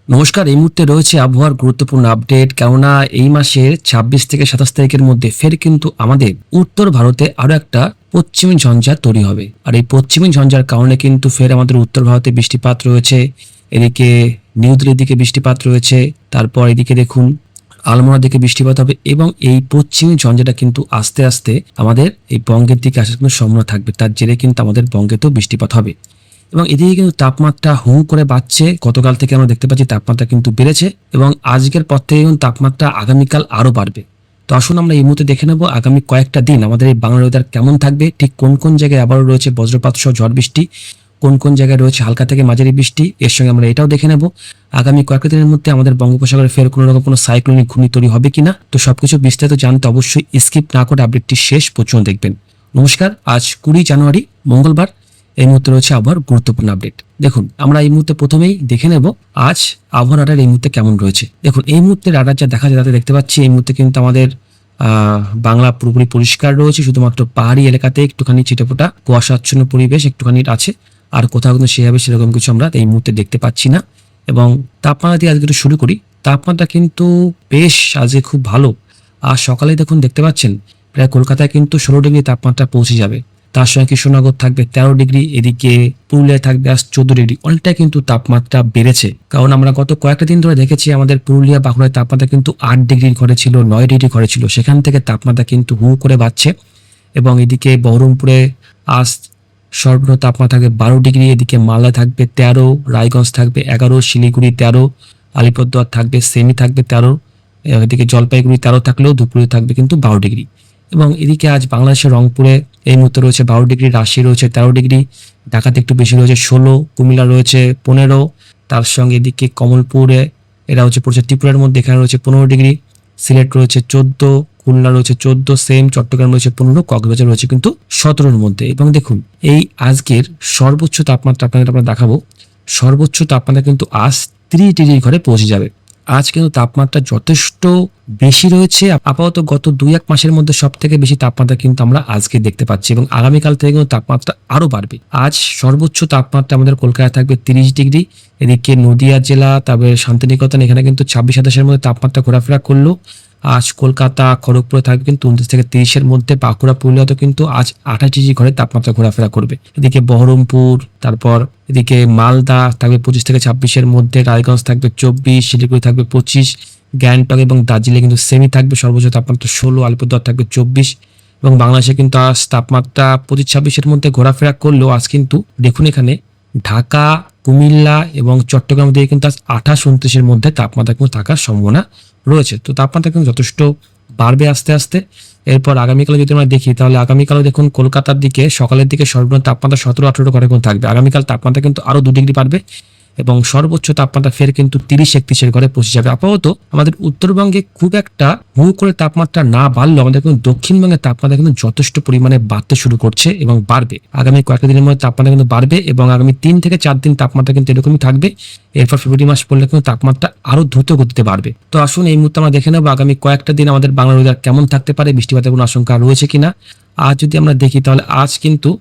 নমস্কার। এই মুহূর্তে রয়েছে আবহাওয়ার গুরুত্বপূর্ণ আপডেট। কেননা এই মাসের 26 থেকে 27 তারিখের মধ্যে ফের কিন্তু আমাদের উত্তর ভারতে আরো একটা পশ্চিমী ঝঞ্ঝা তৈরি হবে। আর এই পশ্চিমী ঝঞ্ঝার কারণে কিন্তু ফের আমাদের উত্তর ভারতে বৃষ্টিপাত রয়েছে। এদিকে নিউ দিল্লির দিকে বৃষ্টিপাত রয়েছে। তারপর এদিকে দেখুন আলমোড়ার দিকে বৃষ্টিপাত হবে এবং এই পশ্চিমী ঝঞ্ঝাটা কিন্তু আস্তে আস্তে আমাদের এই বঙ্গের দিকে আসার কোনো সম্ভাবনা থাকবে। তার জেরে কিন্তু আমাদের বঙ্গেতেও বৃষ্টিপাত হবে এবং এদিকে কিন্তু তাপমাত্রা হু করে বাড়ছে। গতকাল থেকে আমরা দেখতে পাচ্ছি তাপমাত্রা কিন্তু বেড়েছে এবং আজকের পর থেকে কিন্তু তাপমাত্রা আগামীকাল আরো বাড়বে। তো আসুন আমরা এই মুহূর্তে দেখে নেব আগামী কয়েকটা দিন আমাদের এই বাংলার ওয়েদার কেমন থাকবে, ঠিক কোন কোন জায়গায় আবারও রয়েছে বজ্রপাত সহ ঝড় বৃষ্টি, কোন কোন জায়গায় রয়েছে হালকা থেকে মাঝারি বৃষ্টি। এর সঙ্গে আমরা এটাও দেখে নেব আগামী কয়েকটা দিনের মধ্যে আমাদের বঙ্গোপসাগরে ফের কোনো রকম কোনো সাইক্লোনিক ঘূর্ণি তৈরি হবে কিনা। তো সবকিছু বিস্তারিত জানতে অবশ্যই স্কিপ না করে আপডেটটি শেষ পর্যন্ত দেখবেন। নমস্কার, আজ 20 জানুয়ারি মঙ্গলবার। এই মুহূর্তে রয়েছে আবহাওয়ার গুরুত্বপূর্ণ আপডেট। দেখুন আমরা এই মুহূর্তে প্রথমেই দেখে নেব আজ আবহাওয়ার রাডার এই মুহূর্তে কেমন রয়েছে। দেখুন এই মুহূর্তে রাডার যা দেখা যায় তাতে দেখতে পাচ্ছি এই মুহূর্তে কিন্তু আমাদের বাংলা পুরোপুরি পরিষ্কার রয়েছে। শুধুমাত্র পাহাড়ি এলাকাতে একটুখানি ছিটেফোঁটা কুয়াশাচ্ছন্ন পরিবেশ একটুখানি আছে, আর কোথাও কিন্তু সেভাবে সেরকম কিছু আমরা এই মুহূর্তে দেখতে পাচ্ছি না। এবং তাপমাত্রা দিয়ে আজকে একটু শুরু করি। তাপমাত্রা কিন্তু বেশ আজকে খুব ভালো। আর সকালে দেখুন দেখতে পাচ্ছেন প্রায় কলকাতায় কিন্তু 16 ডিগ্রি তাপমাত্রা পৌঁছে যাবে। তার সঙ্গে কৃষ্ণনগর থাকবে 13 ডিগ্রি, এদিকে পুরুলিয়ায় থাকবে আজ 14 ডিগ্রি। অনেকটাই কিন্তু তাপমাত্রা বেড়েছে, কারণ আমরা গত কয়েকটা দিন ধরে দেখেছি আমাদের পুরুলিয়া বাঁকুড়ার তাপমাত্রা কিন্তু 8 ডিগ্রির ঘরে ছিল, 9 ডিগ্রি ঘরে ছিল। সেখান থেকে তাপমাত্রা কিন্তু হু করে বাড়ছে। এবং এদিকে বহরমপুরে আজ সর্বনিম্ন তাপমাত্রা থাকবে 12 ডিগ্রি, এদিকে মালদা থাকবে 13, রায়গঞ্জ থাকবে 11, শিলিগুড়ি 13, আলিপুরদুয়ার থাকবে সেমি থাকবে 13, এদিকে জলপাইগুড়ি 13 থাকলেও দুপুরে থাকবে কিন্তু 12 ডিগ্রি। এবং এদিকে আজ বাংলাদেশের রংপুরে এই মুহূর্তে রয়েছে 12 ডিগ্রি, রাজশাহী রয়েছে 13 ডিগ্রি, ঢাকাতে একটু বেশি রয়েছে 16, কুমিল্লা রয়েছে 15, তার সঙ্গে এদিকে কমলপুরে এটা হচ্ছে পড়ছে ত্রিপুরার মধ্যে, এখানে রয়েছে 15 ডিগ্রি, সিলেট রয়েছে 14, খুলনা রয়েছে 14, সেম চট্টগ্রাম রয়েছে 15, কক্সবাজার রয়েছে কিন্তু 17-র মধ্যে। এবং দেখুন এই আজকের সর্বোচ্চ তাপমাত্রা আপনাদের আমরা দেখাবো। সর্বোচ্চ তাপমাত্রা কিন্তু আজ 30 ডিগ্রির ঘরে পৌঁছে যাবে। আজ কিন্তু তাপমাত্রা যথেষ্ট বেশি রয়েছে। আপাতত গত 2-1 মাসের মধ্যে সব থেকে বেশি তাপমাত্রা কিন্তু আমরা আজকে দেখতে পাচ্ছি এবং আগামীকাল থেকে কিন্তু তাপমাত্রা আরো বাড়বে। আজ সর্বোচ্চ তাপমাত্রা আমাদের কলকাতায় থাকবে 30 ডিগ্রি, এদিকে নদিয়া জেলা তারপরে শান্তিনিকেতন এখানে কিন্তু 26-27-এর মধ্যে তাপমাত্রা ঘোরাফেরা করলো। আজ কলকাতা খড়গপুরে থাকবে কিন্তু 29 থেকে 30-এর মধ্যে, বাঁকুড়া পুরুলিয়াতে কিন্তু আজ 28 ডিগ্রি ঘরে তাপমাত্রা ঘোরাফেরা করবে। এদিকে বহরমপুর, তারপর এদিকে মালদা থাকবে 25 থেকে 26-এর মধ্যে, রায়গঞ্জ থাকবে 24, শিলিগুড়ি থাকবে 25, গ্যাংটক এবং দার্জিলিং কিন্তু সেমি থাকবে সর্বোচ্চ তাপমাত্রা 16, আলিপুরদুয়ার থাকবে 24। এবং বাংলাদেশে কিন্তু আজ তাপমাত্রা 25-26-এর মধ্যে ঘোরাফেরা করলেও আজ কিন্তু দেখুন এখানে ঢাকা, কুমিল্লা এবং চট্টগ্রাম দিয়ে কিন্তু আজ 28-29-এর মধ্যে তাপমাত্রা কিন্তু থাকার সম্ভাবনা রয়েছে। তো তাপমাত্রা কিন্তু যথেষ্ট বাড়বে আস্তে আস্তে। এরপর আগামীকালে যদি আমরা দেখি তাহলে আগামীকালে দেখুন কলকাতার দিকে সকালের দিকে সর্বনিম্ন তাপমাত্রা 17-18 ঘরে কিন্তু থাকবে। আগামীকাল তাপমাত্রা কিন্তু আরো 2 ডিগ্রি বাড়বে এবং সর্বোচ্চ তাপমাত্রা ফের কিন্তু 30-31-এর ঘরে পৌঁছে যাবে। আপাতত আমাদের উত্তরবঙ্গে খুব একটা হু করে তাপমাত্রা না বাড়লেও আমাদের কিন্তু দক্ষিণবঙ্গের তাপমাত্রা কিন্তু যথেষ্ট পরিমাণে বাড়তে শুরু করছে এবং বাড়বে। আগামী কয়েকটা দিনের মধ্যে তাপমাত্রা কিন্তু বাড়বে এবং আগামী 3 থেকে 4 দিন তাপমাত্রা কিন্তু এরকমই থাকবে। এরপর ফেব্রুয়ারি মাস পড়লে কিন্তু তাপমাত্রা আরো দ্রুত গতিতে বাড়বে। তো আসুন এই মুহূর্তে আমরা দেখে নেব আগামী কয়েকটা দিন আমাদের বাংলার ওয়েদার কেমন থাকতে পারে, বৃষ্টিপাতের কোনো আশঙ্কা রয়েছে কিনা। আজ যদি আমরা দেখি তাহলে আজ কিন্তু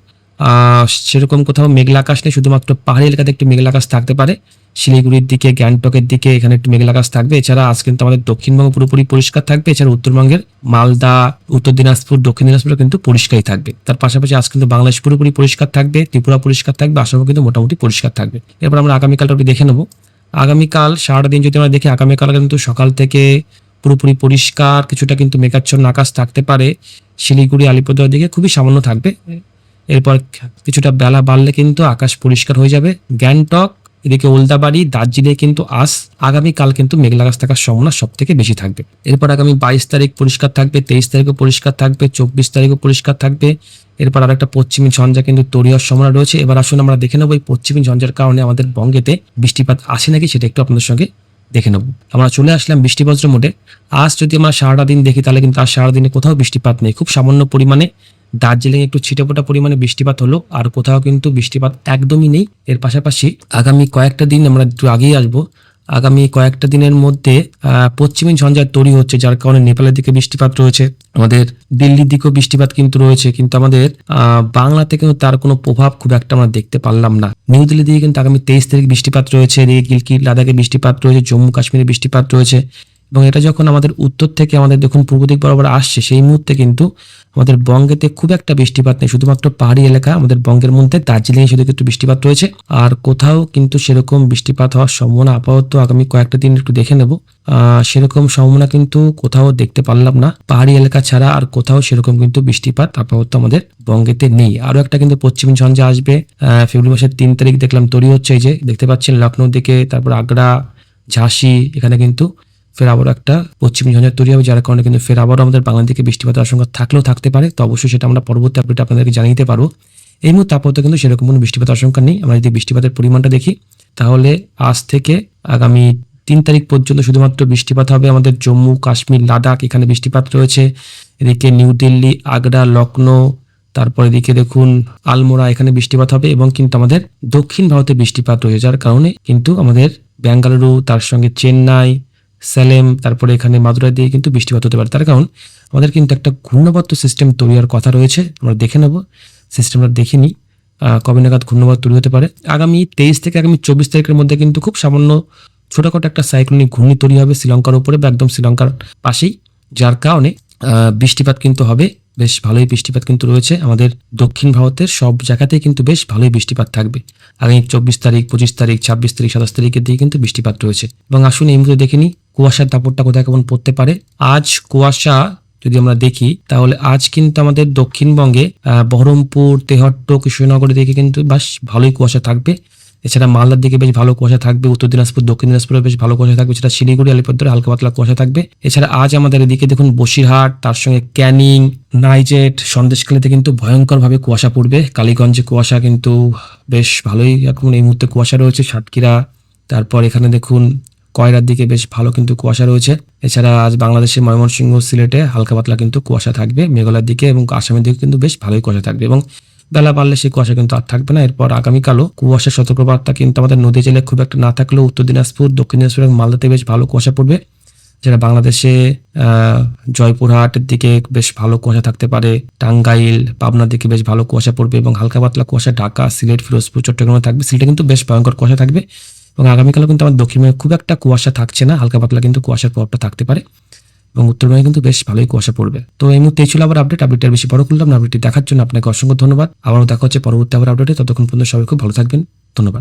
সেরকম কোথাও মেঘলা আকাশ নেই, শুধুমাত্র পাহাড়ি এলাকাতে একটু মেঘলা আকাশ থাকতে পারে। শিলিগুড়ির দিকে, গ্যাংটকের দিকে এখানে একটু মেঘলা আকাশ থাকবে। এছাড়া আজ কিন্তু আমাদের দক্ষিণবঙ্গ পুরোপুরি পরিষ্কার থাকবে। এছাড়া উত্তরবঙ্গের মালদা, উত্তর দিনাজপুর, দক্ষিণ দিনাজপুর কিন্তু পরিষ্কারই থাকবে। তার পাশাপাশি আজ কিন্তু বাংলাদেশ পুরোপুরি পরিষ্কার থাকবে, ত্রিপুরা পরিষ্কার থাকবে, আসামও কিন্তু মোটামুটি পরিষ্কার থাকবে। এরপর আমরা আগামীকালটা একটু দেখে নেবো। আগামীকাল সারাটা দিন যদি আমরা দেখি, আগামীকাল কিন্তু সকাল থেকে পুরোপুরি পরিষ্কার, কিছুটা কিন্তু মেঘাচ্ছন্ন আকাশ থাকতে পারে। শিলিগুড়ি, আলিপুরদুয়ার দিকে খুবই সামান্য থাকবে। এরপর কিছুটা বেলা বাড়লে কিন্তু আকাশ পরিষ্কার হয়ে যাবে। গ্যাংটক, এদিকে ওলদাবাড়ি, দার্জিলিং কিন্তু আগামীকাল কিন্তু মেঘলা আকাশ থাকার সম্ভাবনা সব থেকে বেশি থাকবে। এরপর আগামী 22 তারিখ পরিষ্কার থাকবে, 23 তারিখও পরিষ্কার থাকবে, 24 তারিখও পরিষ্কার থাকবে। এরপর আর একটা পশ্চিমী ঝঞ্ঝা কিন্তু তৈরি হওয়ার সম্ভাবনা রয়েছে। এবার আসুন আমরা দেখে নেবো এই পশ্চিমী ঝঞ্ঝার কারণে আমাদের বঙ্গেতে বৃষ্টিপাত আসে নাকি সেটা একটু আপনাদের সঙ্গে দেখে নেব। আমরা চলে আসলাম বৃষ্টিবজ্র মোডে। আজ যদি আমরা সারাটা দিন দেখি তাহলে কিন্তু আজ সারাদিনে কোথাও বৃষ্টিপাত নেই, খুব সামান্য পরিমাণে দার্জিলিং একটু ছিটেফোঁটা পরিমাণে বৃষ্টিপাত হলো, আর কোথাও কিন্তু বৃষ্টিপাত একদমই নেই। এর পাশাপাশি আগামী কয়েকটা দিন আমরা একটু আগেই আসবো। আগামী কয়েকটা দিনের মধ্যে পশ্চিমী ঝঞ্ঝা তৈরি হচ্ছে, যার কারণে নেপালের দিকে বৃষ্টিপাত রয়েছে, আমাদের দিল্লির দিকেও বৃষ্টিপাত কিন্তু রয়েছে, কিন্তু আমাদের বাংলাতে কিন্তু তার কোনো প্রভাব খুব একটা আমরা দেখতে পারলাম না। নিউ দিল্লি দিকে কিন্তু আগামী 23 তারিখ বৃষ্টিপাত রয়েছে, এদিকে গিলগিট লাদাখে বৃষ্টিপাত রয়েছে, জম্মু কাশ্মীরে বৃষ্টিপাত রয়েছে, এবং এটা যখন আমাদের উত্তর থেকে আমাদের দেখুন পূর্ব দিক বরাবর আসছে, সেই মুহূর্তে কিন্তু আমাদের বঙ্গেতে খুব একটা বৃষ্টিপাত নেই, শুধুমাত্র পাহাড়ি এলাকা আমাদের বঙ্গের মধ্যে দার্জিলিং এ শুধু একটু বৃষ্টিপাত রয়েছে, আর কোথাও কিন্তু সেরকম বৃষ্টিপাত হওয়ার সম্ভাবনা আপাতত আগামী কয়েকটা দিন একটু দেখে নেব। সেরকম সম্ভাবনা কিন্তু কোথাও দেখতে পারলাম না, পাহাড়ি এলাকা ছাড়া আর কোথাও সেরকম কিন্তু বৃষ্টিপাত আপাতত আমাদের বঙ্গেতে নেই। আরো একটা কিন্তু পশ্চিমী ঝঞ্ঝা আসবে ফেব্রুয়ারি মাসের 3 তারিখ দেখলাম তৈরি হচ্ছে, এই যে দেখতে পাচ্ছেন লখনৌ দিকে, তারপর আগ্রা, ঝাঁসি, এখানে কিন্তু ফের আবারও একটা পশ্চিমী ঝঞ্ঝা তৈরি হবে, যার কারণে কিন্তু ফের আবারও আমাদের বাংলার দিকে বৃষ্টিপাতের আশঙ্কা থাকলেও থাকতে পারে। তো অবশ্যই সেটা আমরা পরবর্তী আপডেটে আপনাদেরকে জানিয়ে দিতে পারবো। এই মুহূর্তে আপাতত কিন্তু সেরকম কোনো বৃষ্টিপাতের আশঙ্কা নেই। আমরা যদি বৃষ্টিপাতের পরিমাণটা দেখি, তাহলে আজ থেকে আগামী 3 তারিখ পর্যন্ত শুধুমাত্র বৃষ্টিপাত হবে আমাদের জম্মু কাশ্মীর লাদাখ, এখানে বৃষ্টিপাত রয়েছে। এদিকে নিউ দিল্লি, আগ্রা, লখনৌ, তারপর এদিকে দেখুন আলমোড়া, এখানে বৃষ্টিপাত হবে, এবং কিন্তু আমাদের দক্ষিণ ভারতে বৃষ্টিপাত রয়েছে, যার কারণে কিন্তু আমাদের বেঙ্গালুরু, তার সঙ্গে চেন্নাই, সালেম, তারপরে এখানে মাদুরাই দিয়ে কিন্তু বৃষ্টিপাত হতে পারে। তার কারণ আমাদের কিন্তু একটা ঘূর্ণাবর্ত সিস্টেম তৈরি হওয়ার কথা রয়েছে, আমরা দেখে নেব। সিস্টেমটা দেখিনি কবে নাগাদ ঘূর্ণাবর্ত তৈরি হতে পারে। আগামী 23 থেকে আগামী 24 তারিখের মধ্যে কিন্তু খুব সামান্য ছোটখাটো একটা সাইক্লোনিক ঘূর্ণি তৈরি হবে শ্রীলঙ্কার উপরে বা একদম শ্রীলঙ্কার পাশেই, যার কারণে বৃষ্টিপাত কিন্তু হবে, বেশ ভালোই বৃষ্টিপাত কিন্তু রয়েছে আমাদের দক্ষিণ ভারতের সব জায়গাতেই কিন্তু বেশ ভালোই বৃষ্টিপাত থাকবে। আগামী 24 তারিখ, 25 তারিখ, 26 তারিখ, 27 তারিখের দিকে কিন্তু বৃষ্টিপাত রয়েছে। এবং আসুন এই মুহূর্তে দেখে নিই কুয়াশার দাপটটা কোথায় কেমন পড়তে পারে। আজ কুয়াশা যদি আমরা দেখি, তাহলে আজ কিন্তু আমাদের দক্ষিণবঙ্গে বহরমপুর, তেহট্ট, কৃষ্ণনগরের দিকে কিন্তু বেশ ভালোই কুয়াশা থাকবে। এছাড়া মালদার দিকে বেশ ভালো কুয়াশা থাকবে, উত্তর দিনাজপুর, দক্ষিণ দিনাজপুরে বেশ ভালো কুয়াশা থাকবে, এছাড়া শিলিগুড়ি, আলিপুরদুয়ারে হালকা পাতলা কুয়াশা থাকবে। এছাড়া আজ আমাদের এদিকে দেখুন বসিরহাট, তার সঙ্গে ক্যানিং, নাইজেট, সন্দেশখালীতে কিন্তু ভয়ঙ্কর ভাবে কুয়াশা পড়বে। কালীগঞ্জে কুয়াশা কিন্তু বেশ ভালোই এখন এই মুহূর্তে কুয়াশা রয়েছে। সাতক্ষীরা, তারপর এখানে দেখুন কয়রার দিকে বেশ ভালো কিন্তু কুয়াশা রয়েছে। এছাড়া আজ বাংলাদেশের ময়মনসিংহ, সিলেটে হালকা পাতলা কিন্তু কুয়াশা থাকবে, মেঘালয়ের দিকে এবং আসামের দিকে কিন্তু বেশ ভালোই কুয়াশা থাকবে, এবং বেলা বাড়লে সেই কুয়াশা কিন্তু আর থাকবে না। এরপর আগামীকালও কুয়াশার সতর্কবার্তা কিন্তু আমাদের নদী জেলে খুব একটা না থাকলেও উত্তর দিনাজপুর, দক্ষিণ দিনাজপুর এবং মালদাতে বেশ ভালো কুয়াশা পড়বে। যেটা বাংলাদেশে জয়পুরহাটের দিকে বেশ ভালো কুয়াশা থাকতে পারে, টাঙ্গাইল, পাবনার দিকে বেশ ভালো কুয়াশা পড়বে, এবং হালকা পাতলা কুয়াশা ঢাকা, সিলেট, ফিরোজপুর, চট্টগ্রামে থাকবে। সিলেটে কিন্তু বেশ ভয়ঙ্কর কুয়াশা থাকবে, এবং আগামীকালও কিন্তু আমাদের দক্ষিণে খুব একটা কুয়াশা থাকছে না, হালকা পাতলা কিন্তু কুয়াশার প্রভাবটা থাকতে পারে, এবং উত্তরবঙ্গে কিন্তু বেশ ভালোই কুয়াশা পড়বে। তো এই মুহূর্তে ছিল আবার আপডেটটা বেশি বড় করলাম না। আপডেটটি দেখার জন্য আপনাকে অসংখ্য ধন্যবাদ। আবারও দেখা হচ্ছে পরবর্তী আবার আপডেটে। ততক্ষণ পর্যন্ত সবাই খুব ভালো থাকবেন। ধন্যবাদ।